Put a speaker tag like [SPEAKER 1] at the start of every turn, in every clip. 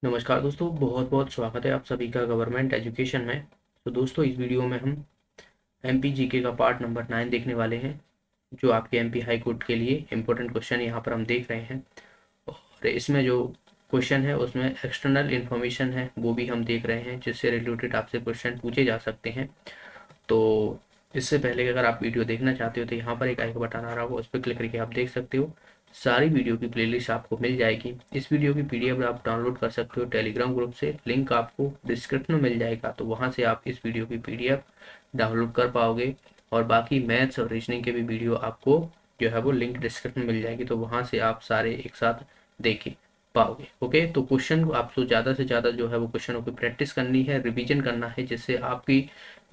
[SPEAKER 1] नमस्कार दोस्तों, बहुत बहुत स्वागत है आप सभी का गवर्नमेंट एजुकेशन में। तो दोस्तों, इस वीडियो में हम एमपी जीके का पार्ट नंबर 9 देखने वाले हैं, जो आपके एमपी हाई कोर्ट के लिए इम्पोर्टेंट क्वेश्चन यहाँ पर हम देख रहे हैं। और इसमें जो क्वेश्चन है उसमें एक्सटर्नल इन्फॉर्मेशन है वो भी हम देख रहे हैं, जिससे रिलेटेड आपसे क्वेश्चन पूछे जा सकते हैं। तो इससे पहले कि अगर आप वीडियो देखना चाहते हो तो यहाँ पर एक आई का बटन आ रहा होगा, उस पर क्लिक करके आप देख सकते हो। सारी वीडियो की प्लेलिस्ट आपको मिल जाएगी। इस वीडियो की पीडीएफ आप डाउनलोड कर सकते हो टेलीग्राम ग्रुप से, लिंक आपको डिस्क्रिप्शन में मिल जाएगा, तो वहाँ से आप इस वीडियो की पीडीएफ डाउनलोड कर पाओगे। और बाकी मैथ्स और रीजनिंग के भी वीडियो आपको जो है वो लिंक डिस्क्रिप्शन में मिल जाएगी, तो वहाँ से आप सारे एक साथ देख पाओगे। ओके, तो क्वेश्चन आपको ज़्यादा से ज़्यादा जो है वो क्वेश्चनों की प्रैक्टिस करनी है, रिवीजन करना है, जिससे आपकी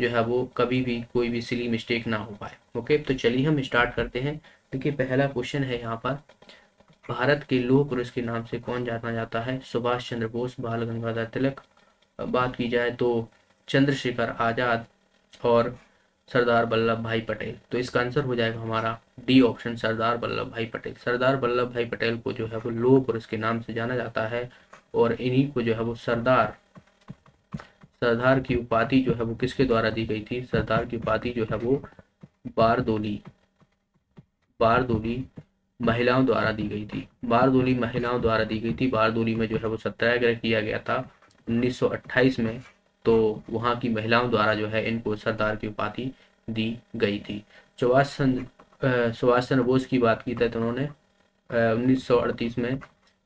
[SPEAKER 1] जो है वो कभी भी कोई भी सिली मिस्टेक ना हो पाए। ओके, तो चलिए हम स्टार्ट करते हैं। देखिए, पहला क्वेश्चन है यहाँ पर, भारत के लौह पुरुष के नाम से कौन जाना जाता है? सुभाष चंद्र बोस, बाल गंगाधर तिलक, बात की जाए तो चंद्रशेखर आजाद और सरदार वल्लभ भाई पटेल। तो इसका आंसर हो जाएगा हमारा डी ऑप्शन, सरदार वल्लभ भाई पटेल। सरदार वल्लभ भाई पटेल को जो है वो लौह पुरुष के नाम से जाना जाता है, और इन्हीं को जो है वो सरदार सरदार की उपाधि जो है वो किसके द्वारा दी गई थी? सरदार की उपाधि जो है वो बारदोली बारदोली महिलाओं द्वारा दी गई थी। बारदोली महिलाओं द्वारा दी गई थी। बारदोली में जो है वो सत्याग्रह किया गया था 1928 में, तो वहाँ की महिलाओं द्वारा जो है इनको सरदार की उपाधि दी गई थी। सुभाष चंद्र बोस की बात की तो उन्होंने 1938 में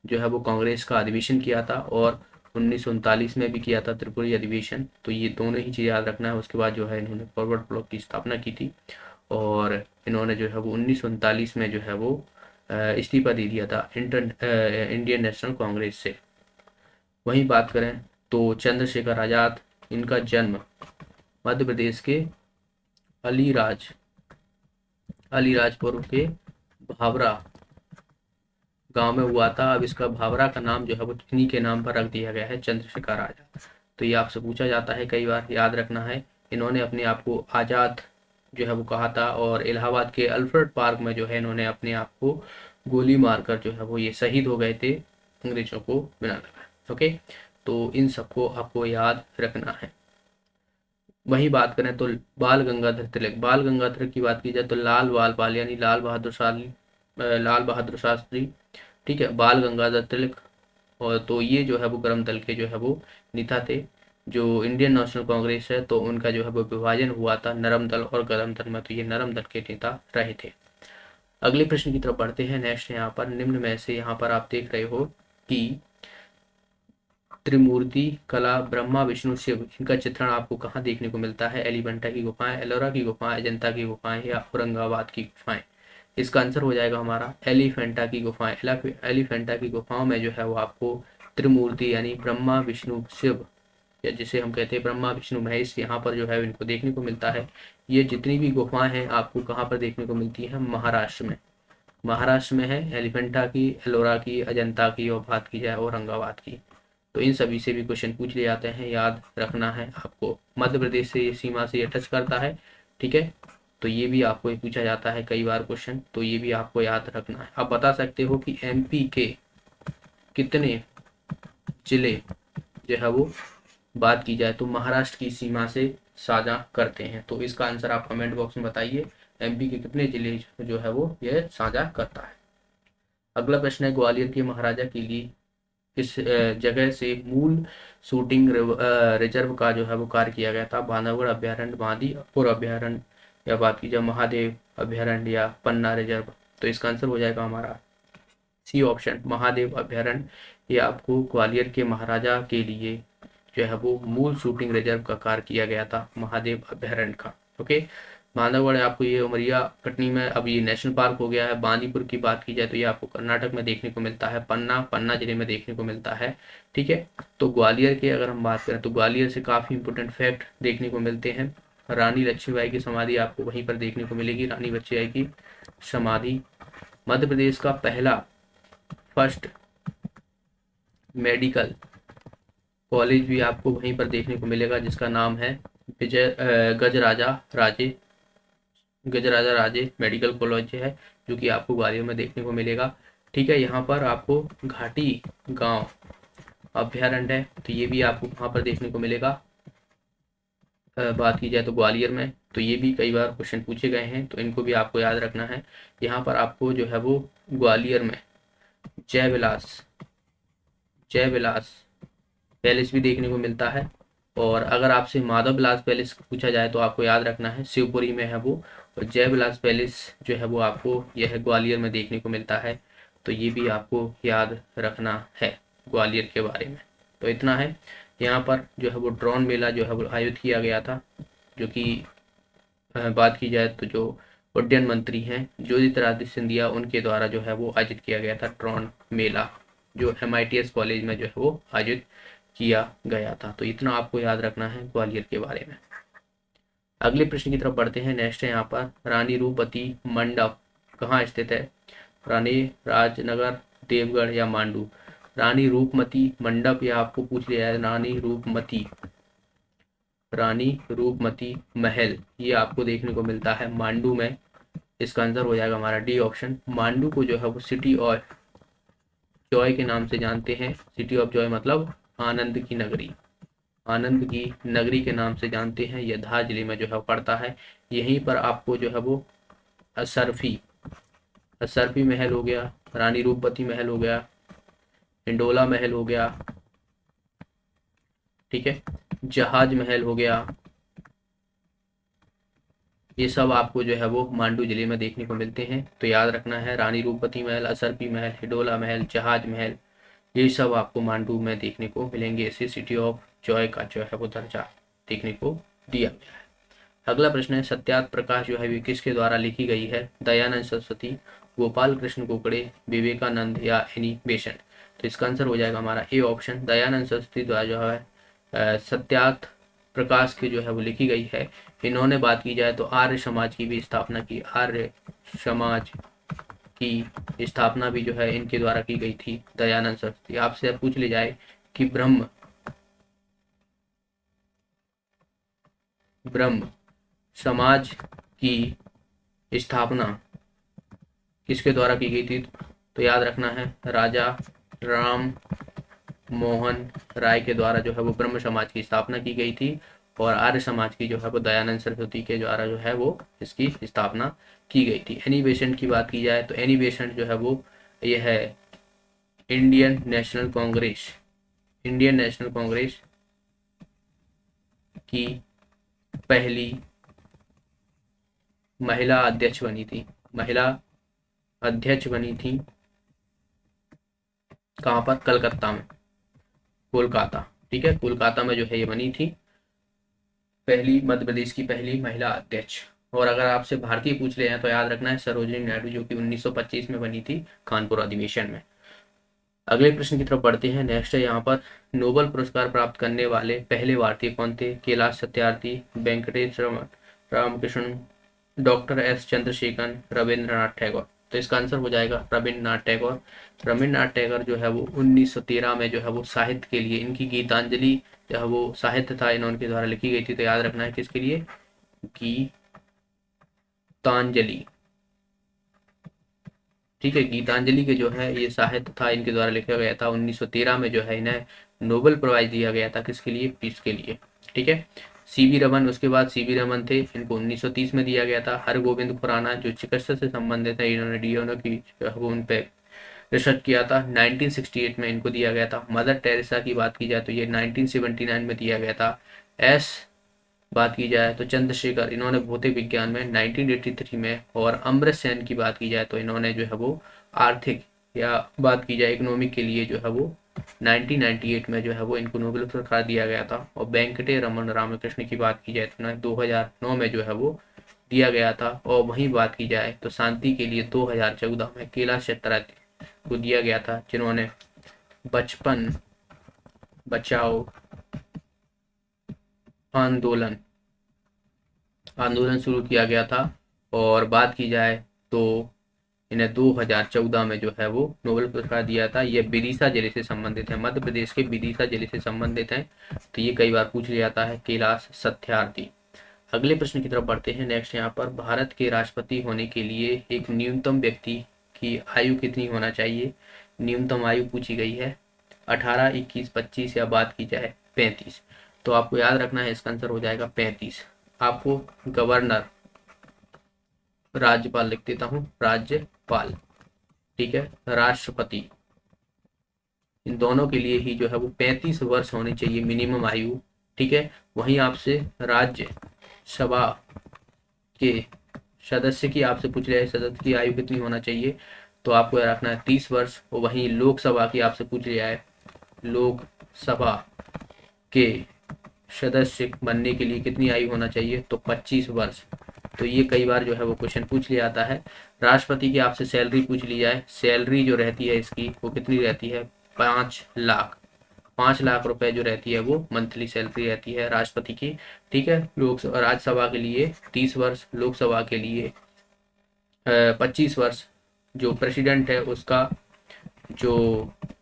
[SPEAKER 1] जो है वो कांग्रेस का अधिवेशन किया था, और 1939 में भी किया था त्रिपुरी अधिवेशन। तो ये दोनों ही चीज़ याद रखना है। उसके बाद जो है इन्होंने फॉरवर्ड ब्लॉक की स्थापना की थी, और इन्होंने जो है वो 1939 में जो है वो इस्तीफा दे दिया था इंडियन नेशनल कांग्रेस से। वहीं बात करें तो चंद्रशेखर आज़ाद, इनका जन्म मध्य प्रदेश के अलीराज अलीराजपुर के भावरा गांव में हुआ था। अब इसका भावरा का नाम जो है वो इन्हीं के नाम पर रख दिया गया है, चंद्रशेखर आजाद। तो ये आपसे पूछा जाता है कई बार, याद रखना है। इन्होंने अपने आप को आज़ाद जो है वो कहा था, और इलाहाबाद के अल्फ्रेड पार्क में जो है इन्होंने अपने आप को गोली मारकर जो है वो ये शहीद हो गए थे अंग्रेजों को बिना लगाए। ओके, तो इन सबको आपको याद रखना है। वहीं बात करें तो बाल गंगाधर तिलक, बाल गंगाधर की बात की जाए तो लाल बाल पाल यानी लाल बहादुर शास्त्री, ठीक है, बाल गंगाधर तिलक। और तो ये जो है वो गरम दल के जो है वो नेता थे। जो इंडियन नेशनल कांग्रेस है तो उनका जो है वो विभाजन हुआ था नरम दल और गरम दल में, तो ये नरम दल के नेता रहे थे। अगले प्रश्न की तरफ बढ़ते हैं। नेक्स्ट यहाँ पर, निम्न में से यहाँ पर आप देख रहे हो कि त्रिमूर्ति कला ब्रह्मा विष्णु शिव, इनका चित्रण आपको कहाँ देखने को मिलता है? एलिफेंटा की गुफाएं, एलोरा की गुफाएं, अजंता की गुफाएं, या औरंगाबाद की गुफाएं। इसका आंसर हो जाएगा हमारा एलिफेंटा की गुफाएं। एलिफेंटा की गुफाओं में जो है वो आपको त्रिमूर्ति यानी ब्रह्मा विष्णु शिव, या जिसे हम कहते हैं ब्रह्मा विष्णु महेश, यहाँ पर जो है इनको देखने को मिलता है। ये जितनी भी गुफाएं हैं आपको कहाँ पर देखने को मिलती है? महाराष्ट्र में। महाराष्ट्र में है एलिफेंटा की, एलोरा की, अजंता की, और बात की जाए औरंगाबाद की। तो इन सभी से भी क्वेश्चन पूछ लिए जाते हैं, याद रखना है आपको। मध्य प्रदेश से ये सीमा से ये टच करता है, ठीक है। तो ये भी आपको पूछा जाता है कई बार क्वेश्चन, तो ये भी आपको याद रखना है। आप बता सकते हो कि एमपी के कितने जिले जो है वो बात की जाए तो महाराष्ट्र की सीमा से साझा करते हैं? तो इसका आंसर आप कमेंट बॉक्स में बताइए, एमपी के कितने जिले जो है वो ये साझा करता है। अगला प्रश्न है, ग्वालियर के महाराजा के लिए किस जगह से मूल शूटिंग रिजर्व का जो है वो कार्य किया गया था? बांधवगढ़ अभ्यारण्य, बांदीपुर अभ्यारण्य, या बात की जाए महादेव अभ्यारण्य, या पन्ना रिजर्व। तो इसका आंसर हो जाएगा हमारा सी ऑप्शन, महादेव अभ्यारण्य। ये आपको ग्वालियर के महाराजा के लिए जो है वो मूल शूटिंग रिजर्व का कार्य किया गया था, महादेव अभ्यारण्य का। ओके, बांधवगढ़ आपको ये उमरिया कटनी में अब ये नेशनल पार्क हो गया है। बांदीपुर की बात की जाए तो ये आपको कर्नाटक में देखने को मिलता है, पन्ना जिले में देखने को मिलता है, ठीक है। तो ग्वालियर की अगर हम बात करें तो ग्वालियर से काफ़ी इंपोर्टेंट फैक्ट देखने को मिलते हैं। रानी लक्ष्मीबाई की समाधि आपको वहीं पर देखने को मिलेगी, रानी लक्ष्मीबाई की समाधि। मध्य प्रदेश का पहला फर्स्ट मेडिकल कॉलेज भी आपको वहीं पर देखने को मिलेगा, जिसका नाम है गजराजा राजे मेडिकल कॉलेज है, जो कि आपको ग्वालियर में देखने को मिलेगा, ठीक है। यहाँ पर आपको घाटी गांव अभ्यारण्य है, तो ये भी आपको कहाँ पर देखने को मिलेगा। बात की जाए तो ग्वालियर में, तो ये भी कई बार क्वेश्चन पूछे गए हैं, तो इनको भी आपको याद रखना है। यहाँ पर आपको जो है वो ग्वालियर में जय विलास पैलेस भी देखने को मिलता है। और अगर आपसे माधव विलास पैलेस पूछा जाए तो आपको याद रखना है शिवपुरी में है वो, और जय विलास पैलेस जो है वो आपको यह ग्वालियर में देखने को मिलता है। तो ये भी आपको याद रखना है ग्वालियर के बारे में। तो इतना है। यहाँ पर जो है वो ड्रोन मेला जो है वो आयोजित किया गया था, जो कि बात की जाए तो जो उड्डयन मंत्री हैं ज्योतिरादित्य सिंधिया, उनके द्वारा जो है वो आयोजित किया गया था ड्रोन मेला, जो MITS कॉलेज में जो है वो आयोजित किया गया था। तो इतना आपको याद रखना है ग्वालियर के बारे में। अगले प्रश्न की तरफ बढ़ते हैं। नेक्स्ट है यहाँ पर रानी रूपवती मंडप कहाँ स्थित है। रानी राजनगर, देवगढ़ या मांडू। रानी रूपमती मंडप, यह आपको पूछ लिया है। रानी रूपमती महल ये आपको देखने को मिलता है मांडू में। इसका आंसर हो जाएगा हमारा डी ऑप्शन। मांडू को जो है वो सिटी ऑफ जॉय के नाम से जानते हैं। सिटी ऑफ जॉय मतलब आनंद की नगरी, आनंद की नगरी के नाम से जानते हैं। यह धार जिले में जो है पड़ता है। यहीं पर आपको जो है वो असरफी महल हो गया, रानी रूपवती महल हो गया, हिंडोला महल हो गया, ठीक है, जहाज महल हो गया, ये सब आपको जो है वो मांडू जिले में देखने को मिलते हैं। तो याद रखना है रानी रूपवती महल, असरफी महल, हिडोला महल, जहाज महल, ये सब आपको मांडू में देखने को मिलेंगे। इसे सिटी ऑफ जॉय का जो है वो दर्जा देखने को दिया गया है। अगला प्रश्न है सत्यार्थ प्रकाश जो है वे किसके द्वारा लिखी गई है। दयानंद सरस्वती, गोपाल कृष्ण गोखले, विवेकानंद या एनी बेसेंट। तो इसका आंसर हो जाएगा हमारा ए ऑप्शन। दयानंद सरस्वती द्वारा जो है सत्यार्थ प्रकाश की जो है वो लिखी गई है। इन्होंने बात की जाए तो आर्य समाज की भी स्थापना की। आर्य समाज की स्थापना भी जो है इनके द्वारा की गई थी, दयानंद सरस्वती। आपसे पूछ ले जाए कि ब्रह्म समाज की स्थापना किसके द्वारा की गई थी। तो याद रखना है राजा राम मोहन राय के द्वारा जो है वो ब्रह्म समाज की स्थापना की गई थी। और आर्य समाज की जो है वो दयानंद सरस्वती के द्वारा जो है वो इसकी स्थापना की गई थी। एनी बेसेंट की बात की जाए तो एनी बेसेंट जो है वो यह है इंडियन नेशनल कांग्रेस की पहली महिला अध्यक्ष बनी थी। कहाँ पर, कलकत्ता में, कोलकाता, ठीक है, कोलकाता में जो है ये बनी थी पहली, मध्य प्रदेश की पहली महिला अध्यक्ष। और अगर आपसे भारतीय पूछ ले हैं तो याद रखना है सरोजिनी नायडू, जो कि 1925 में बनी थी कानपुर अधिवेशन में। अगले प्रश्न की तरफ बढ़ते हैं। नेक्स्ट है यहाँ पर नोबेल पुरस्कार प्राप्त करने वाले पहले भारतीय कौन थे। Kailash Satyarthi, Venkatesh Ramakrishna, doctor S Chandrasekhar, Rabindranath Tagore. तो इसका आंसर हो जाएगा रविंद्रनाथ टैगोर। रविंद्रनाथ टैगोर जो है वो 1913 में जो है वो साहित्य के लिए, इनकी गीतांजलि जो है वो साहित्य था इनके द्वारा लिखी गई थी। तो याद रखना है किसके लिए, गीतांजलि, ठीक है, गीतांजलि के जो है ये साहित्य था इनके द्वारा लिखा गया था। 1913 में जो है इन्हें नोबेल प्राइज दिया गया था, किसके लिए, पीस के लिए, ठीक है। सीवी रमन, उसके बाद सीवी रमन थे, इनको 1930 में दिया गया था। हरगोविंद खुराना जो चिकित्सा से संबंधित है, इन्होंने डीएनओ की उन पे रिसर्च किया था, 1968 में इनको दिया गया था। मदर टेरेसा की बात की जाए तो ये 1979 में दिया गया था। बात की जाए तो चंद्रशेखर, इन्होंने भौतिक विज्ञान में 1983 में। और अमृत सेन की बात की जाए तो इन्होंने जो है वो आर्थिक या बात की जाए इकोनॉमिक के लिए जो है वो 1998 में जो है वो इनको नोबेल पुरस्कार दिया गया था। और वेंकटे रमन रामकृष्ण की बात की जाए तो 2009 में जो है वो दिया गया था। और वहीं बात की जाए तो शांति के लिए 2014 में कैलाश सत्यार्थी को दिया गया था, जिन्होंने बचपन बचाओ आंदोलन शुरू किया गया था। और बात की जाए तो इन्हें 2014 में जो है वो नोबेल पुरस्कार दिया था। ये विदिशा जिले से संबंधित है, मध्य प्रदेश के विदिशा जिले से संबंधित हैं। तो ये कई बार पूछ लिया जाता है, कैलाश सत्यार्थी। अगले प्रश्न की तरफ बढ़ते हैं। नेक्स्ट यहाँ पर भारत के राष्ट्रपति होने के लिए एक न्यूनतम व्यक्ति की आयु कितनी होना चाहिए। न्यूनतम आयु पूछी गई है। 18, 21, 25 या बात की जाए 35। तो आपको याद रखना है इसका आंसर हो जाएगा 35। आपको गवर्नर, राज्यपाल लिख देता हूँ, राज्यपाल, ठीक है, राष्ट्रपति, इन दोनों के लिए ही जो है वो 35 वर्ष होनी चाहिए मिनिमम आयु, ठीक है। वहीं आपसे राज्य सभा के सदस्य की आपसे पूछ लिया है, सदस्य की आयु कितनी होना चाहिए, तो आपको रखना है 30 वर्ष। और वहीं लोकसभा की आपसे पूछ लिया है, लोकसभा के सदस्य बनने के लिए कितनी आयु होना चाहिए, तो 25 वर्ष। तो ये कई बार जो है वो क्वेश्चन पूछ लिया जाता है। राष्ट्रपति की आपसे सैलरी पूछ ली जाए, सैलरी जो रहती है इसकी वो कितनी रहती है, 5 लाख, 5 लाख रुपए जो रहती है वो मंथली सैलरी रहती है राष्ट्रपति की, ठीक है। लोकसभा, राज्यसभा के लिए 30 वर्ष, लोकसभा के लिए 25 वर्ष। जो प्रेसिडेंट है उसका जो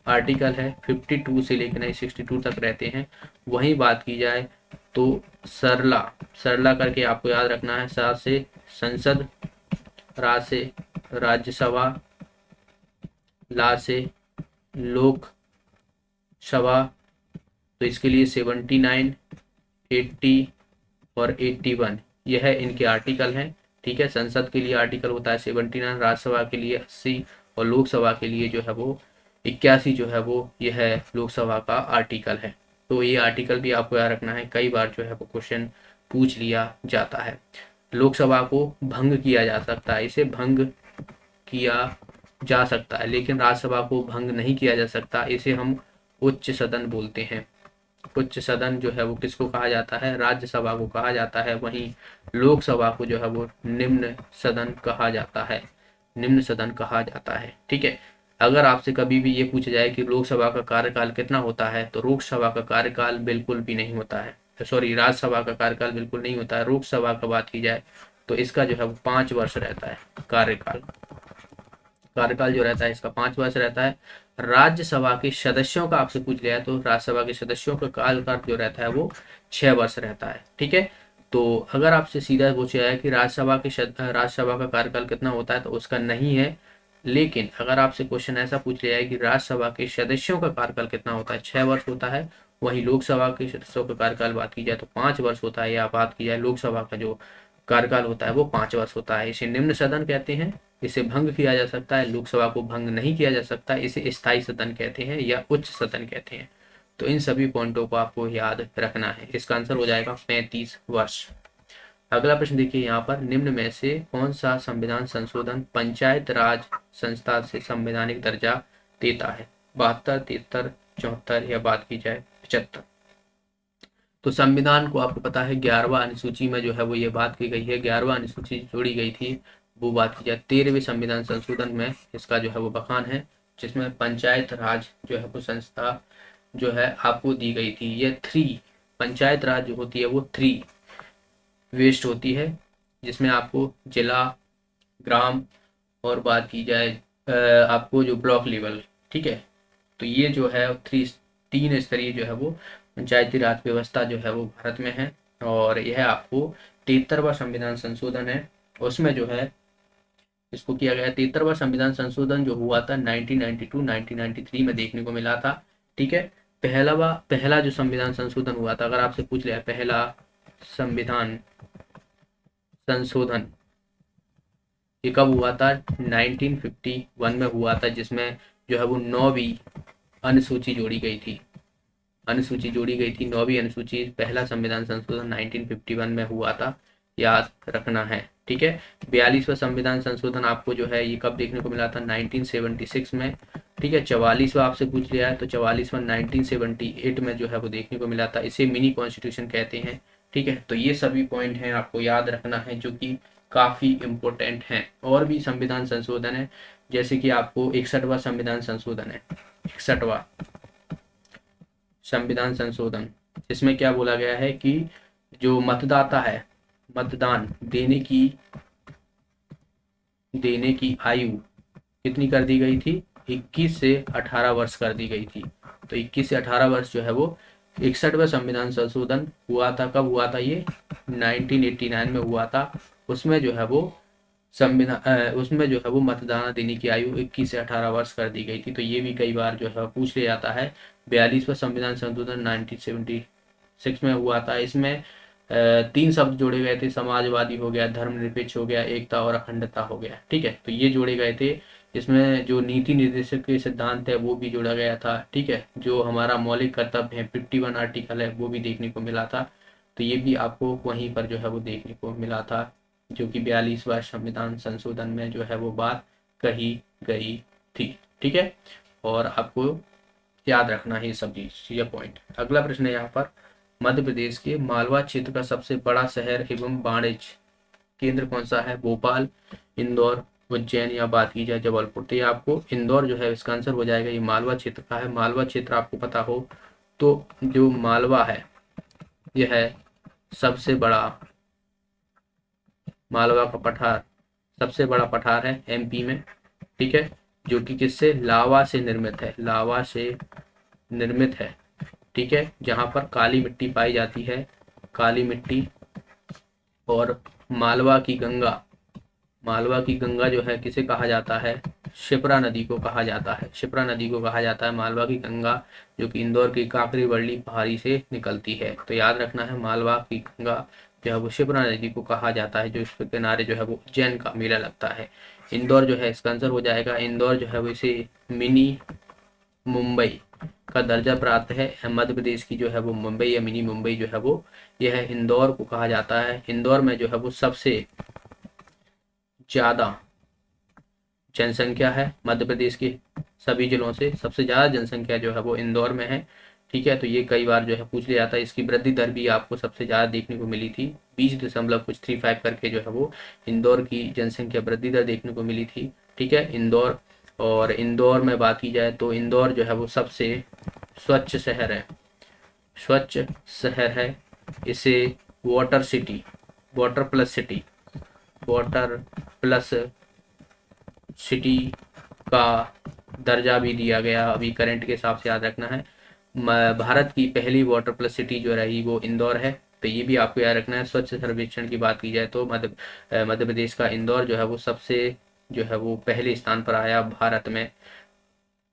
[SPEAKER 1] आर्टिकल है 52 से लेकर 62 तक रहते हैं। वहीं बात की जाए तो सरला, सरला करके आपको याद रखना है, सा से संसद, रा से राज्यसभा, ला से लोक सभा। तो इसके लिए 79, 80 और 81 यह इनके आर्टिकल हैं, ठीक है। संसद के लिए आर्टिकल होता है 79, राज्यसभा के लिए 80 और लोकसभा के लिए जो है वो 81 जो है वो यह लोकसभा का आर्टिकल है। तो ये आर्टिकल भी आपको याद रखना है, कई बार जो है वो क्वेश्चन पूछ लिया जाता है। लोकसभा को भंग किया जा सकता है, इसे भंग किया जा सकता है, लेकिन राज्यसभा को भंग नहीं किया जा सकता, इसे हम उच्च सदन बोलते हैं। उच्च सदन जो है वो किसको कहा जाता है, राज्यसभा को कहा जाता है। वहीं लोकसभा को जो है वो निम्न सदन कहा जाता है, निम्न सदन कहा जाता है, ठीक है। अगर आपसे कभी भी ये पूछा जाए कि लोकसभा का कार्यकाल कितना होता है, तो लोकसभा का कार्यकाल बिल्कुल भी नहीं होता है, सॉरी, राज्यसभा का कार्यकाल बिल्कुल नहीं होता है। लोकसभा का बात की जाए तो इसका जो है वो 5 वर्ष रहता है कार्यकाल, कार्यकाल जो रहता है इसका 5 वर्ष रहता है। राज्यसभा के सदस्यों का आपसे पूछ लिया है तो राज्यसभा के सदस्यों का कार्यकाल जो रहता है वो 6 वर्ष रहता है, ठीक है। तो अगर आपसे सीधा पूछा है कि राज्यसभा का कार्यकाल कितना होता है, तो उसका नहीं है। लेकिन अगर आपसे क्वेश्चन ऐसा पूछ लिया है कि राज्यसभा के सदस्यों का कार्यकाल कितना होता है, 6 वर्ष होता है। वहीं लोकसभा के सदस्यों का कार्यकाल बात की जाए तो 5 वर्ष होता है, या बात की जाए लोकसभा का जो कार्यकाल होता है वो 5 वर्ष होता है। इसे निम्न सदन कहते हैं, इसे भंग किया जा सकता है, लोकसभा को भंग नहीं किया जा सकता, इसे स्थायी सदन कहते हैं या उच्च सदन कहते हैं। तो इन सभी पॉइंटों को आपको याद रखना है। इसका आंसर हो जाएगा 35 वर्ष। अगला प्रश्न देखिए यहाँ पर, निम्न में से कौन सा संविधान संशोधन पंचायत राज संस्था से संवैधानिक दर्जा देता है, 72, 73, 74 या बात की जाए 75। तो संविधान को आपको पता है 11वां अनुसूची में जो है वो ये बात की गई है, 11वां अनुसूची जोड़ी गई थी, वो बात की जाए 13वें संविधान संशोधन में इसका जो है वो बखान है, जिसमें पंचायत राज जो है वो संस्था जो है आपको दी गई थी। ये 3 पंचायत राज जो होती है वो 3 वेस्ट होती है, जिसमें आपको जिला, ग्राम और बात की जाए आपको जो ब्लॉक लेवल, ठीक है। तो ये जो है 3 स्तरीय जो है वो पंचायती राज व्यवस्था जो है वो भारत में है। और यह आपको 73वां संविधान संशोधन है, उसमें जो है इसको किया गया। 73वां संविधान संशोधन जो हुआ था 1992 1993 में देखने को मिला था, ठीक है। पहला जो संविधान संशोधन हुआ था, अगर आपसे पूछ लिया पहला संविधान संशोधन ये कब हुआ था, 1951 में हुआ था, जिसमें जो है वो 9वीं अनुसूची जोड़ी गई थी, अनुसूची जोड़ी गई थी 9वीं अनुसूची। पहला संविधान संशोधन 1951 में हुआ था, याद रखना है, ठीक है। 42वां संविधान संशोधन आपको जो है ये कब देखने को मिला था, 1976 में, ठीक है। 44वां आपसे पूछ लिया है तो 44वां 1978 में जो है वो देखने को मिला था, इसे मिनी कॉन्स्टिट्यूशन कहते हैं, ठीक है। तो ये सभी पॉइंट हैं आपको याद रखना है, जो कि काफी इम्पोर्टेंट हैं। और भी संविधान संशोधन है, जैसे कि आपको 61वां संविधान संशोधन है, 61वां संविधान संशोधन, जिसमें क्या बोला गया है कि जो मतदाता है, मतदान देने की आयु कितनी कर दी गई थी, 21 से 18 वर्ष कर दी गई थी। तो 21 से 18 वर्ष जो है वो 61वां संविधान संशोधन हुआ था। कब हुआ था ये, 1989 में हुआ था। उसमें जो है वो संविधान उसमें जो है वो मतदान देने की आयु 21 से 18 वर्ष कर दी गई थी। तो ये भी कई बार जो है पूछ लिया जाता है। 42वां संविधान संशोधन 1976 में हुआ था। इसमें 3 शब्द जोड़े गए थे, समाजवादी हो गया, धर्मनिरपेक्ष हो गया, एकता और अखंडता हो गया। ठीक है, तो ये जोड़े गए थे। इसमें जो नीति निर्देशक के सिद्धांत है वो भी जोड़ा गया था। ठीक है, जो हमारा मौलिक कर्तव्य है 51 आर्टिकल है वो भी देखने को मिला था। तो ये भी आपको वहीं पर जो है वो देखने को मिला था, जो कि 42वां संविधान संशोधन में जो है वो बात कही गई थी। ठीक है, और आपको याद रखना है ये सब चीज, ये पॉइंट। अगला प्रश्न है यहाँ पर, मध्य प्रदेश के मालवा क्षेत्र का सबसे बड़ा शहर एवं वाणिज्य केंद्र कौन सा है? भोपाल, इंदौर, उज्जैन या बात की जाए जबलपुर। तो ये आपको इंदौर जो है इसका आंसर हो जाएगा। ये मालवा क्षेत्र का है। मालवा क्षेत्र आपको पता हो तो जो मालवा है यह है सबसे बड़ा, मालवा का पठार सबसे बड़ा पठार है एमपी में। ठीक है, जो कि किससे? लावा से निर्मित है, लावा से निर्मित है। ठीक है, जहां पर काली मिट्टी पाई जाती है, काली मिट्टी। और मालवा की गंगा, मालवा की गंगा जो है किसे कहा जाता है? शिप्रा नदी को कहा जाता है, शिप्रा नदी को कहा जाता है मालवा की गंगा, जो कि इंदौर की काकरी बरली पहाड़ी से निकलती है। तो याद रखना है, मालवा की गंगा जो है वो शिप्रा नदी को कहा जाता है, जो इसके किनारे जो है वो उज्जैन का मेला लगता है। इंदौर जो है इसका आंसर हो जाएगा। इंदौर जो है वो इसे मिनी मुंबई का दर्जा प्राप्त है। मध्य प्रदेश की जो है वो मुंबई या मिनी मुंबई जो है वो यह है, इंदौर को कहा जाता है। इंदौर में जो है वो सबसे ज्यादा जनसंख्या है मध्य प्रदेश के सभी जिलों से, सबसे ज्यादा जनसंख्या जो है वो इंदौर में है। ठीक है, तो ये कई बार जो है पूछ लिया जाता है। इसकी वृद्धि दर भी आपको सबसे ज्यादा देखने को मिली थी, 20.35 करके जो है वो इंदौर की जनसंख्या वृद्धि दर देखने को मिली थी। ठीक है, इंदौर। और इंदौर में बात की जाए तो इंदौर जो है वो सबसे स्वच्छ शहर है, स्वच्छ शहर है। इसे water city, water plus city, water plus city का दर्जा भी दिया गया अभी करंट के हिसाब से, याद रखना है। भारत की पहली वाटर प्लस सिटी जो रही वो इंदौर है। तो ये भी आपको याद रखना है। स्वच्छ सर्वेक्षण की बात की जाए तो मध्य प्रदेश का इंदौर जो है वो सबसे जो है वो पहले स्थान पर आया भारत में।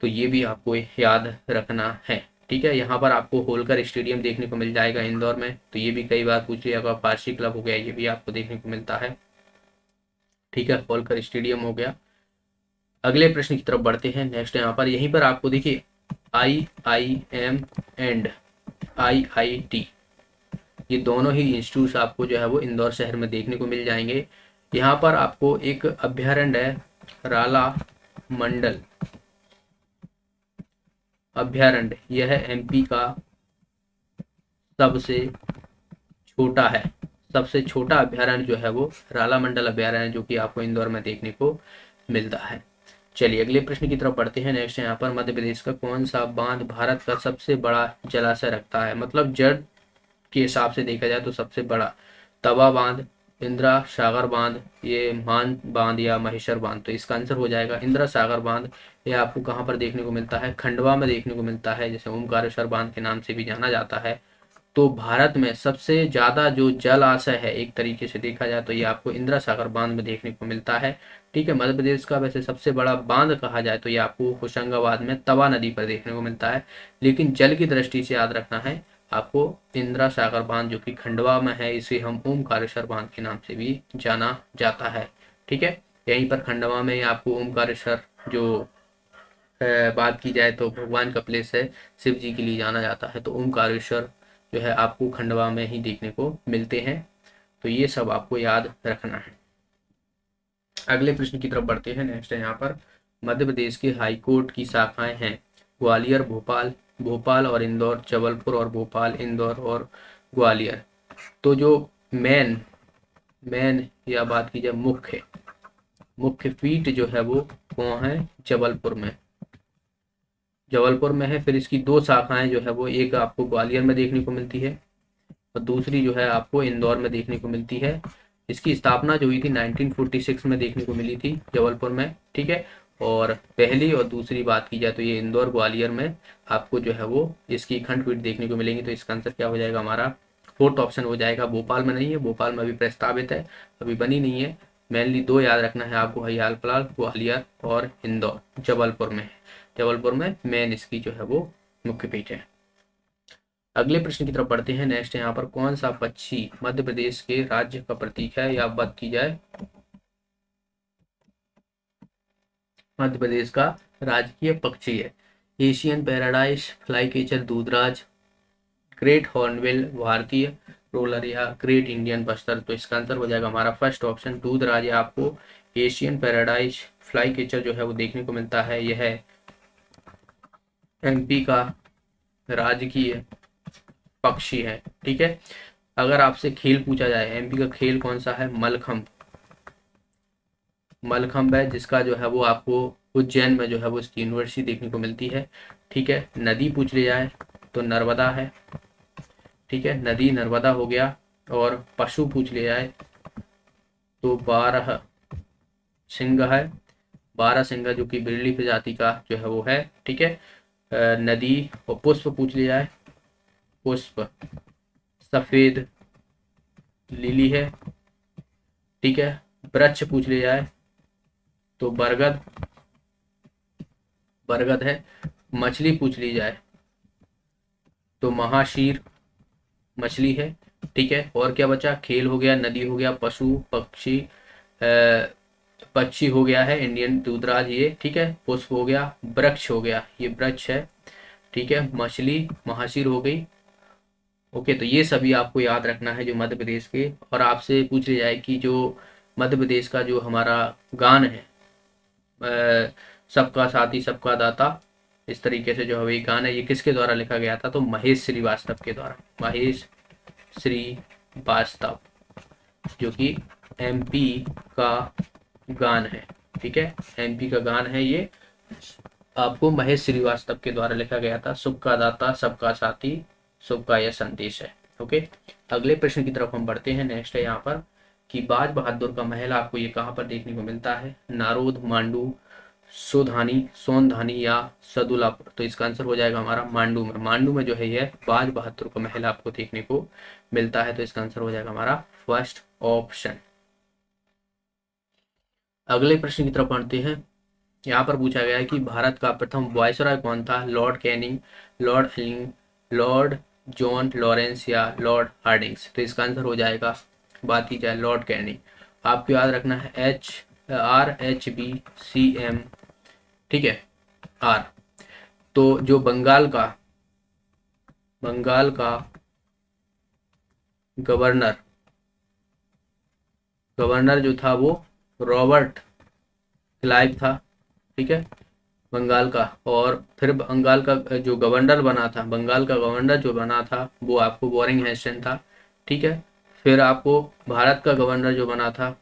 [SPEAKER 1] तो ये भी आपको याद रखना है। ठीक है, यहाँ पर आपको होलकर स्टेडियम देखने को मिल जाएगा इंदौर में। तो ये भी कई बार पूछ लिया होगा। पारसी क्लब हो गया, ये भी आपको देखने को मिलता है। ठीक है, होलकर स्टेडियम हो गया। अगले प्रश्न की तरफ बढ़ते हैं। नेक्स्ट यहाँ पर, यहीं पर आपको देखिए IIM एंड IIT, ये दोनों ही इंस्टीट्यूट आपको जो है वो इंदौर शहर में देखने को मिल जाएंगे। यहाँ पर आपको एक अभ्यारण्य है, राला मंडल अभ्यारण्य। यह एमपी का सबसे छोटा है, सबसे छोटा अभ्यारण्य जो है वो राला मंडल अभ्यारण्य, जो कि आपको इंदौर में देखने को मिलता है। चलिए अगले प्रश्न की तरफ बढ़ते हैं। नेक्स्ट यहाँ पर, मध्य प्रदेश का कौन सा बांध भारत का सबसे बड़ा जलाशय रखता है? मतलब जड़ के हिसाब से देखा जाए तो सबसे बड़ा, तवा बांध, इंदिरा सागर बांध, ये मान बांध या महेश्वर बांध। तो इसका आंसर हो जाएगा इंदिरा सागर बांध। ये आपको कहाँ पर देखने को मिलता है? खंडवा में देखने को मिलता है, जैसे ओमकारेश्वर बांध के नाम से भी जाना जाता है। तो भारत में सबसे ज्यादा जो जलाशय है एक तरीके से देखा जाए तो ये आपको इंदिरा सागर बांध में देखने को मिलता है। ठीक है, मध्य प्रदेश का वैसे सबसे बड़ा बांध कहा जाए तो ये आपको होशंगाबाद में तवा नदी पर देखने को मिलता है। लेकिन जल की दृष्टि से याद रखना है आपको, इंदिरा सागर बांध जो कि खंडवा में है, इसे हम ओमकारेश्वर बांध के नाम से भी जाना जाता है। ठीक है, यहीं पर खंडवा में आपको ओमकारेश्वर जो बात की जाए तो भगवान का प्लेस है, शिव जी के लिए जाना जाता है। तो ओमकारेश्वर जो है आपको खंडवा में ही देखने को मिलते हैं। तो ये सब आपको याद रखना है। अगले प्रश्न की तरफ बढ़ते हैं। नेक्स्ट है यहाँ पर, मध्य प्रदेश के हाई कोर्ट की शाखाएं हैं ग्वालियर, भोपाल, भोपाल और इंदौर, जबलपुर और भोपाल, इंदौर और ग्वालियर। तो जो मेन मेन या बात की जाए मुख्य मुख्य पीठ जो है वो कौन है? जबलपुर में, जबलपुर में है। फिर इसकी 2 शाखाएं जो है वो, एक आपको ग्वालियर में देखने को मिलती है और दूसरी जो है आपको इंदौर में देखने को मिलती है। इसकी स्थापना जो हुई थी 1946 में देखने को मिली थी जबलपुर में। ठीक है, और पहली और दूसरी बात की जाए तो ये इंदौर ग्वालियर में आपको जो है वो इसकी खंडपीठ देखने को मिलेंगी। तो इसका आंसर क्या हो जाएगा? हमारा 4th ऑप्शन हो जाएगा। भोपाल में नहीं है, भोपाल में अभी प्रस्तावित है, अभी बनी नहीं है। मेनली दो याद रखना है आपको, हरियाणा, ग्वालियर और इंदौर, जबलपुर में। जबलपुर में मेन इसकी जो है वो मुख्य पीठ है। अगले प्रश्न की तरफ बढ़ते हैं। नेक्स्ट यहाँ पर कौन सा पक्षी मध्य प्रदेश के राज्य का प्रतीक है, या बात की जाए मध्य प्रदेश का राजकीय पक्षी है। एशियन पैराडाइज, फ्लाई कैचर दूधराज, ग्रेट हॉर्नबिल, भारतीय रोलर या ग्रेट इंडियन बस्तर। तो इसका आंसर हो जाएगा हमारा फर्स्ट ऑप्शन दूधराज। आपको एशियन पैराडाइज फ्लाई कैचर जो है वो देखने को मिलता है। यह एमपी का राजकीय पक्षी है। ठीक है। अगर आपसे खेल पूछा जाए, एमपी का खेल कौन सा है, मलखम्ब। मलखम्ब है, जिसका जो है वो आपको उज्जैन में जो है वो इसकी यूनिवर्सिटी देखने को मिलती है। ठीक है। नदी पूछ ली जाए तो नर्मदा है। ठीक है, नदी नर्मदा हो गया। और पशु पूछ लिया जाए तो 12 सिंह है। 12 सिंह जो कि बिरली प्रजाति का जो है वो है। ठीक है। नदी और पुष्प पूछ लिया जाए, पुष्प सफेद लिली है। ठीक है। वृक्ष पूछ लिया जाए तो बरगद, बरगद है। मछली पूछ ली जाए तो महाशीर मछली है। ठीक है। और क्या बचा, खेल हो गया, नदी हो गया, पशु पक्षी पक्षी हो गया है इंडियन दूधराज ये। ठीक है। पुष्प हो गया, वृक्ष हो गया, ये वृक्ष है। ठीक है। मछली महाशीर हो गई। ओके, तो ये सभी आपको याद रखना है जो मध्य प्रदेश के। और आपसे पूछ लिया जाए कि जो मध्य प्रदेश का जो हमारा गान है, सबका साथी सबका दाता, इस तरीके से जो है ये गाना है, ये किसके द्वारा लिखा गया था, तो महेश श्रीवास्तव के द्वारा। महेश श्रीवास्तव जो कि एमपी का गान है। ठीक है। एमपी का गान है ये, आपको महेश श्रीवास्तव के द्वारा लिखा गया था। सबका दाता सबका साथी सबका यह संदेश है। ओके, अगले प्रश्न की तरफ हम बढ़ते हैं। नेक्स्ट है यहाँ पर कि बाज बहादुर का महल आपको ये कहाँ पर देखने को मिलता है, नारोद, मांडू, सोधानी, सोनधानी या सदुलापुर। तो इसका आंसर हो जाएगा हमारा मांडू में। मांडू में जो है ये बाज बहादुर का महल आपको देखने को मिलता है। तो इसका आंसर हो जाएगा हमारा फर्स्ट ऑप्शन। अगले प्रश्न की तरफ बढ़ते हैं। यहाँ पर पूछा गया है कि भारत का प्रथम वायसराय कौन था, लॉर्ड कैनिंग, लॉर्ड एलिंग, लॉर्ड जॉन लॉरेंस या लॉर्ड हार्डिंग्स। तो इसका आंसर हो जाएगा, बात की जाए, लॉर्ड कैनिंग। आपको याद रखना है RHBCM। ठीक है, आर। तो जो बंगाल का गवर्नर जो था वो रॉबर्ट क्लाइव था। ठीक है, बंगाल का। और फिर बंगाल का जो गवर्नर बना था, बंगाल का गवर्नर जो बना था वो आपको वॉरेन हेस्टिंग था। ठीक है। फिर आपको भारत का गवर्नर जो बना था,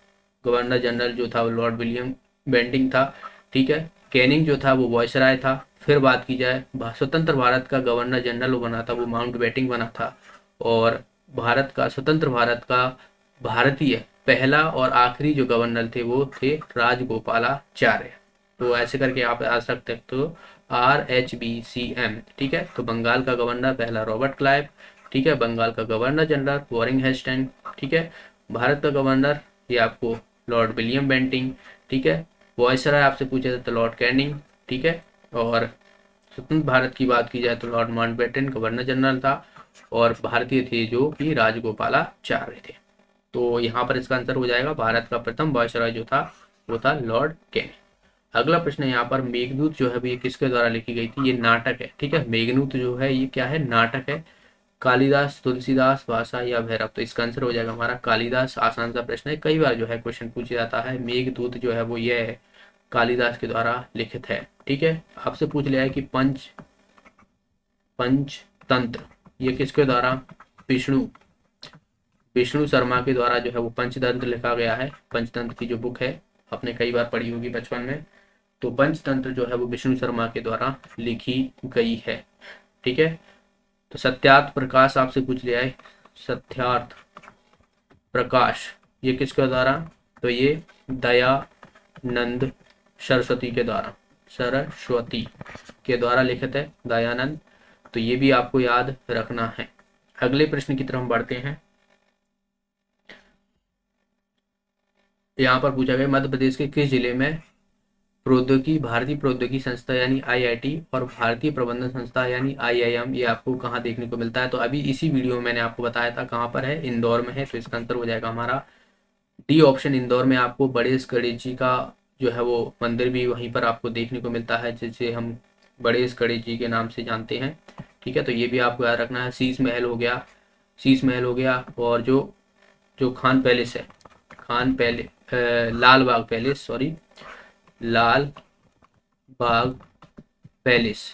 [SPEAKER 1] गवर्नर जनरल जो था वो लॉर्ड विलियम बेंटिंग था। ठीक है। कैनिंग जो था वो वायसराय था। फिर बात की जाए स्वतंत्र भारत का गवर्नर जनरल वो बना था, वो माउंटबेटन बना था। और भारत का स्वतंत्र भारत का भारतीय पहला और आखिरी जो गवर्नर थे वो थे राजगोपालाचार्य। तो ऐसे करके आप आ सकते हो तो RHBCM। ठीक है। तो बंगाल का गवर्नर पहला रॉबर्ट क्लाइव। ठीक है। बंगाल का गवर्नर जनरल वॉरेन हेस्टिंग। ठीक है। भारत का गवर्नर ये आपको लॉर्ड विलियम बेंटिंग। ठीक है। वायसराय आपसे पूछे थे तो लॉर्ड कैनिंग। ठीक है। और स्वतंत्र भारत की बात की जाए तो लॉर्ड माउंटबेटन गवर्नर जनरल था। और भारतीय थे जो कि राजगोपालाचार्य थे। तो यहाँ पर इसका आंसर हो जाएगा, भारत का प्रथम वायसराय जो था वो था लॉर्ड कैनिंग। अगला प्रश्न है यहाँ पर, मेघदूत जो है ये किसके द्वारा लिखी गई थी, ये नाटक है। ठीक है। मेघदूत जो है ये क्या है, नाटक है। कालिदास, तुलसीदास, भाषा या भैरव। तो इसका आंसर हो जाएगा हमारा कालिदास। आसान सा प्रश्न है, कई बार जो है क्वेश्चन पूछा जाता है। मेघदूत जो है वो ये है कालिदास के द्वारा लिखित है। ठीक है। आपसे पूछ लिया है कि पंचतंत्र ये किसके द्वारा, विष्णु शर्मा के द्वारा जो है वो पंचतंत्र लिखा गया है। पंचतंत्र की जो बुक है आपने कई बार पढ़ी होगी बचपन में। तो पंचतंत्र जो है वो विष्णु शर्मा के द्वारा लिखी गई है। ठीक है। तो सत्यार्थ प्रकाश आपसे पूछ लिया है, सत्यार्थ प्रकाश ये किसके द्वारा, तो ये दयानंद सरस्वती के द्वारा, सरस्वती के द्वारा लिखित है, दयानंद। तो ये भी आपको याद रखना है। अगले प्रश्न की तरफ बढ़ते हैं। यहाँ पर पूछा गया मध्य प्रदेश के किस जिले में प्रौद्योगिकी भारतीय प्रौद्योगिकी संस्था यानी आईआईटी और भारतीय प्रबंधन संस्था यानी आईआईएम, ये आपको कहाँ देखने को मिलता है? तो अभी इसी वीडियो में मैंने आपको बताया था कहाँ पर है, इंदौर में है। तो इसका आंसर हो जाएगा हमारा डी ऑप्शन, इंदौर में आपको गणेश गणेश जी का जो है वो मंदिर भी वहीं पर आपको देखने को मिलता है, जिसे हम गणेश गणेश जी के नाम से जानते हैं। ठीक है, तो ये भी आपको याद रखना है। शीश महल हो गया, शीश महल हो गया, और जो जो खान पैलेस है, खान पैलेस, लाल बाग पैलेस, सॉरी, लाल बाग पैलेस,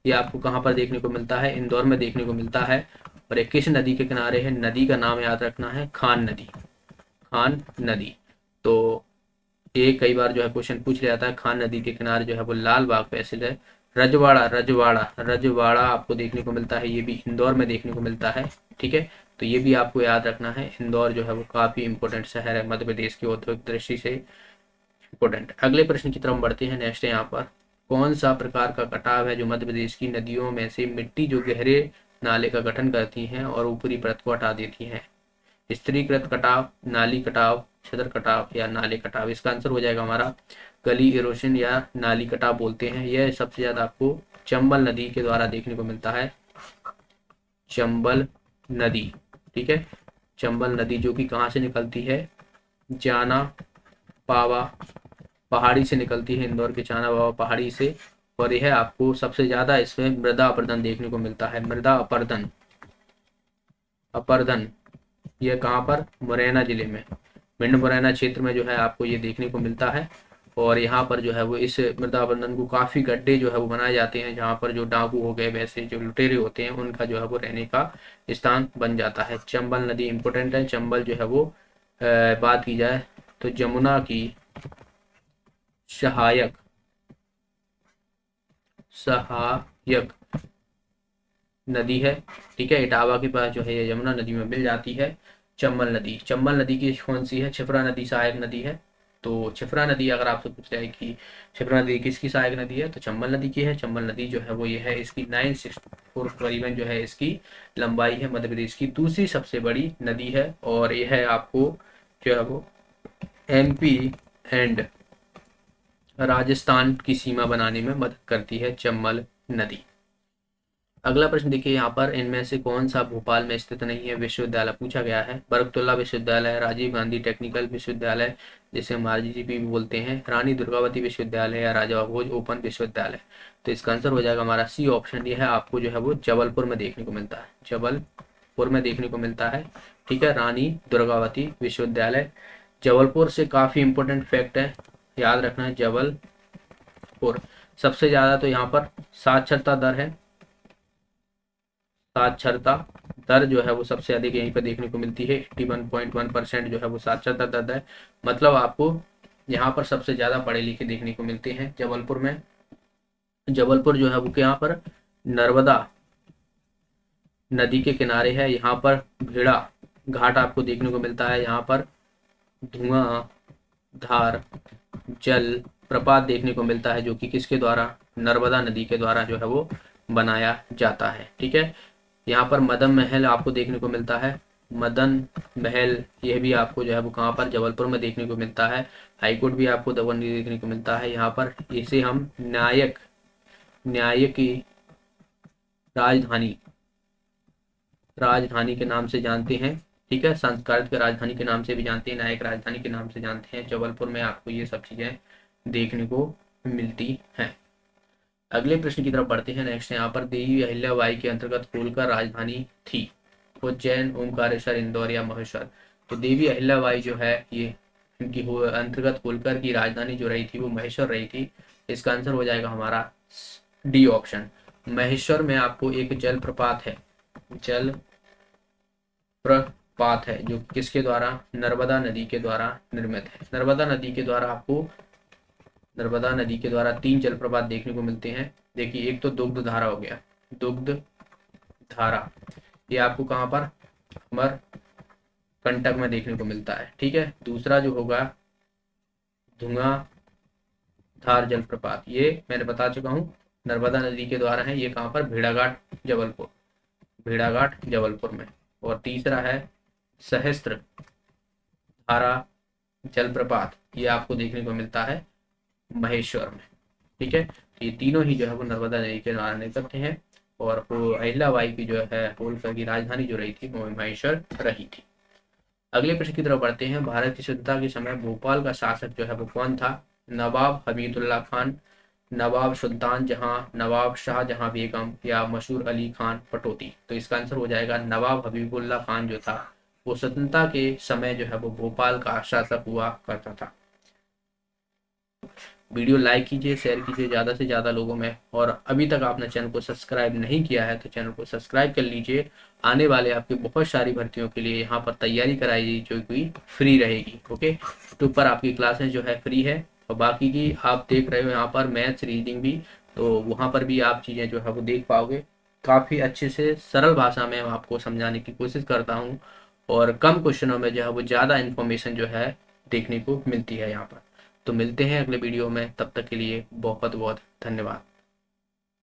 [SPEAKER 1] ये आपको कहाँ पर देखने को मिलता है? इंदौर में देखने को मिलता है। और ये किस नदी के किनारे है? नदी का नाम याद रखना है, खान नदी, खान नदी। तो ये कई बार जो है क्वेश्चन पूछ लिया जाता है। खान नदी के किनारे जो है वो लाल बाग पैलेस है। रजवाड़ा, रजवाड़ा, रजवाड़ा आपको देखने को मिलता है, ये भी इंदौर में देखने को मिलता है। ठीक है, तो ये भी आपको याद रखना है। इंदौर जो है वो काफ़ी इंपॉर्टेंट शहर है, मध्य प्रदेश की औद्योगिक दृष्टि से इंपॉर्टेंट। अगले प्रश्न की तरफ बढ़ते हैं। नेक्स्ट है यहाँ पर, कौन सा प्रकार का कटाव है जो मध्य प्रदेश की नदियों में से मिट्टी जो गहरे नाले का गठन करती हैं और ऊपरी परत को हटा देती हैं? स्तरीकृत कटाव, नाली कटाव, छदर कटाव या नाले कटाव? इसका आंसर हो जाएगा हमारा गली इरोशन या नाली कटाव बोलते हैं। यह सबसे ज्यादा आपको चंबल नदी के द्वारा देखने को मिलता है, चंबल नदी। ठीक है, चंबल नदी जो कि कहाँ से निकलती है? जाना पावा पहाड़ी से निकलती है, इंदौर के जाना पावा पहाड़ी से। और यह आपको सबसे ज्यादा इसमें मृदा अपरदन देखने को मिलता है, मृदा अपरदन, अपरदन। यह कहाँ पर? मुरैना जिले में, भिंड मुरैना क्षेत्र में जो है आपको ये देखने को मिलता है। और यहाँ पर जो है वो इस मृदा बंधन को काफ़ी गड्ढे जो है वो बनाए जाते हैं, जहाँ पर जो डाकू हो गए, वैसे जो लुटेरे होते हैं, उनका जो है वो रहने का स्थान बन जाता है। चंबल नदी इंपॉर्टेंट है। चंबल जो है वो बात की जाए तो जमुना की सहायक, सहायक नदी है। ठीक है, इटावा के पास जो है ये यमुना नदी में मिल जाती है चंबल नदी। चंबल नदी की कौन सी है? क्षिप्रा नदी सहायक नदी है। तो क्षिप्रा नदी अगर आपसे पूछ रहा है कि क्षिप्रा नदी किसकी सहायक नदी है, तो चंबल नदी की है। चंबल नदी जो है वो ये है, इसकी 964 करीबन जो है इसकी लंबाई है। मध्य प्रदेश की दूसरी सबसे बड़ी नदी है, और यह है आपको जो है वो एमपी एंड राजस्थान की सीमा बनाने में मदद करती है चंबल नदी। अगला प्रश्न देखिए यहाँ पर, इनमें से कौन सा भोपाल में स्थित नहीं है विश्वविद्यालय? पूछा गया है। बरकतुल्ला विश्वविद्यालय, राजीव गांधी टेक्निकल विश्वविद्यालय जिसे हम आरजीपी भी बोलते हैं, रानी दुर्गावती विश्वविद्यालय या राजा भोज ओपन विश्वविद्यालय? तो इसका आंसर हो जाएगा हमारा सी ऑप्शन। ये है आपको जो है वो जबलपुर में देखने को मिलता है, जबलपुर में देखने को मिलता है। ठीक है, रानी दुर्गावती विश्वविद्यालय जबलपुर से काफ़ी इंपॉर्टेंट फैक्ट है, याद रखना है। जबलपुर सबसे ज़्यादा तो यहाँ पर साक्षरता दर है, साक्षरता दर जो है वो सबसे अधिक यहीं पर देखने को मिलती है। 81.1% जो है वो साक्षरता दर है। मतलब आपको यहाँ पर सबसे ज़्यादा पढ़े लिखे देखने को मिलते हैं जबलपुर में। जबलपुर जो है वो यहाँ पर नर्मदा नदी के किनारे है। यहाँ पर भेड़ा घाट आपको देखने को मिलता है। यहाँ पर धुआंधार जल प्रपात देखने को मिलता है, जो कि किसके द्वारा? नर्मदा नदी के द्वारा जो है वो बनाया जाता है। ठीक है, यहाँ पर मदन महल आपको देखने को मिलता है, मदन महल, यह भी आपको जो है वो कहाँ पर? जबलपुर में देखने को मिलता है। हाईकोर्ट भी आपको दवनी देखने को मिलता है यहाँ पर। इसे हम न्यायिक, न्याय की राजधानी, राजधानी के नाम से जानते हैं। ठीक है, संस्कारित की राजधानी के नाम से भी जानते हैं, न्यायिक राजधानी के नाम से जानते हैं। जबलपुर में आपको ये सब चीज़ें देखने को मिलती हैं। अगले प्रश्न की तरफ बढ़ते हैं। नेक्स्ट यहाँ पर, देवी अहिल्याबाई के अंतर्गत होलकर राजधानी थी? उज्जैन, ओमकारेश्वर, इंदौर या महेश्वर? तो देवी अहिल्याबाई जो है ये इनकी अंतर्गत होलकर की राजधानी जो रही थी वो महेश्वर रही थी। इसका आंसर हो जाएगा हमारा डी ऑप्शन। महेश्वर में आपको एक जल प्रपात है, जल प्रपात है, जो किसके द्वारा? नर्मदा नदी के द्वारा निर्मित है। नर्मदा नदी के द्वारा आपको, नर्मदा नदी के द्वारा 3 जलप्रपात देखने को मिलते हैं। देखिए, एक तो दुग्ध धारा हो गया, दुग्ध धारा, ये आपको कहाँ पर? अमर कंटक में देखने को मिलता है। ठीक है, दूसरा जो होगा धुआंधार जलप्रपात, ये मैंने बता चुका हूँ, नर्मदा नदी के द्वारा है। ये कहाँ पर? भेड़ाघाट जबलपुर, भेड़ाघाट जबलपुर में। और तीसरा है सहस्त्र धारा जलप्रपात ये आपको देखने को मिलता है महेश्वर में। ठीक है, तो ये तीनों ही जो है वो नर्मदा नदी के किनारे निकलते हैं, और वो अहिल्याबाई की जो है होलकर की राजधानी जो रही थी वो महेश्वर रही थी। अगले प्रश्न की तरफ बढ़ते हैं। भारत की स्वतंत्रता के समय भोपाल का शासक जो है वो कौन था? नवाब हमीदुल्ला खान, नवाब सुल्तान जहां, नवाब शाहजहां बेगम, या मशहूर अली खान पटौदी। तो इसका आंसर हो जाएगा नवाब हबीबुल्ला खान जो था वो स्वतंत्रता के समय जो है वो भोपाल का शासक हुआ करता था। वीडियो लाइक कीजिए, शेयर कीजिए ज़्यादा से ज़्यादा लोगों में, और अभी तक आपने चैनल को सब्सक्राइब नहीं किया है तो चैनल को सब्सक्राइब कर लीजिए। आने वाले आपकी बहुत सारी भर्तियों के लिए यहाँ पर तैयारी कराई जो कि फ्री रहेगी। ओके, यूट्यूब पर आपकी क्लासेस जो है फ्री है, और बाकी की आप देख रहे हो यहाँ पर मैथ्स रीडिंग भी, तो वहाँ पर भी आप चीज़ें जो है वो देख पाओगे। काफ़ी अच्छे से सरल भाषा में आपको समझाने की कोशिश करता हूँ, और कम क्वेश्चनों में जो है वो ज़्यादा इन्फॉर्मेशन जो है देखने को मिलती है यहाँ पर। तो मिलते हैं अगले वीडियो में, तब तक के लिए बहुत बहुत धन्यवाद।